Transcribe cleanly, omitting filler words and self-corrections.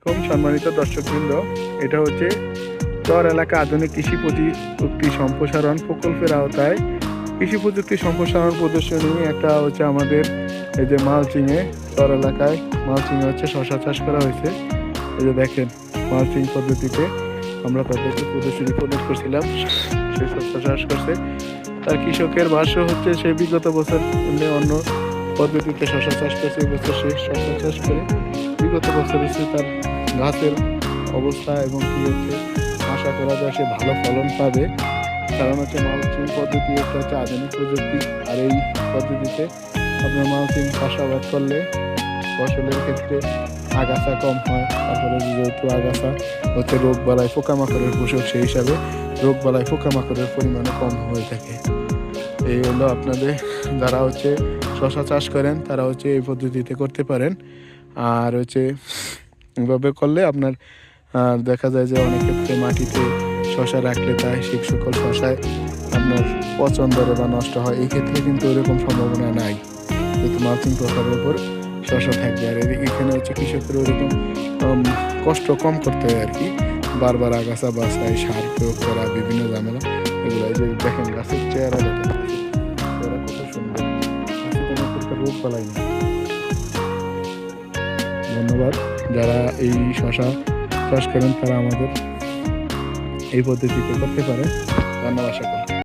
সম্মানিত দর্শকবৃন্দ, এটা হচ্ছে চর এলাকা আধুনিক কৃষি প্রযুক্তি সম্প্রসারণ প্রকল্পের আওতায় কৃষি প্রযুক্তি সম্প্রসারণ প্রদর্শনী। একটা হচ্ছে আমাদের এই যে মালচিংয়ে, চর এলাকায় মালচিংয়ে হচ্ছে শশা চাষ করা হয়েছে। এই যে দেখেন, মালচিং পদ্ধতিতে আমরা তাদেরকে প্রদর্শনী প্রদান করছিলাম। সে শশা চাষ করছে। তার কৃষকের ভাষ্য হচ্ছে সে বিগত বছর এমনি অন্য পদ্ধতিতে শশা চাষ করছে, এবছর সে শশা চাষ করে বিগত বছর হচ্ছে তার গাছের অবস্থা এবং কি হচ্ছে আশা করা যায় সে ভালো ফলন পাবে। কারণ হচ্ছে মালচিং পদ্ধতি একটা হচ্ছে আধুনিক প্রযুক্তি। আর এই পদ্ধতিতে আপনার মালচিং চাষাবাদ করলে ফসলের ক্ষেত্রে আগাছা কম হয়। তারপরে যেহেতু আগাছা হচ্ছে রোগ বালাই পোকামাকড়ের পোষক, সেই হিসাবে রোগ বালাই পোকামাকড়ের পরিমাণও কম হয়ে থাকে। এই হলো আপনাদের যারা হচ্ছে শশা চাষ করেন তারা হচ্ছে এই পদ্ধতিতে করতে পারেন। আর হচ্ছে এভাবে করলে আপনার দেখা যায় যে অনেক ক্ষেত্রে মাটিতে শশা রাখলে তাই সেই সকল শশায় আপনার পচন ধরে বা নষ্ট হয়। এই ক্ষেত্রে কিন্তু এরকম সম্ভাবনা নাই, যেহেতু মালচিং প্রকারের উপর শশা থাকবে। আর এখানে হচ্ছে কৃষকের ওরকম কষ্ট কম করতে হয় আর কি, বারবার আগাছা বাছাই, সার প্রয়োগ করা, বিভিন্ন ঝামেলা, এগুলো। এই যে দেখেন গাছের চেহারা, দেখেন চেহারা কত সুন্দর, গাছে কোনো প্রকার রোগ বালাই নেই। ধন্যবাদ যারা এই শশা চাষ করেন, তারা আমাদের এই পদ্ধতিতে করতে পারে। ধন্যবাদ সকলকে।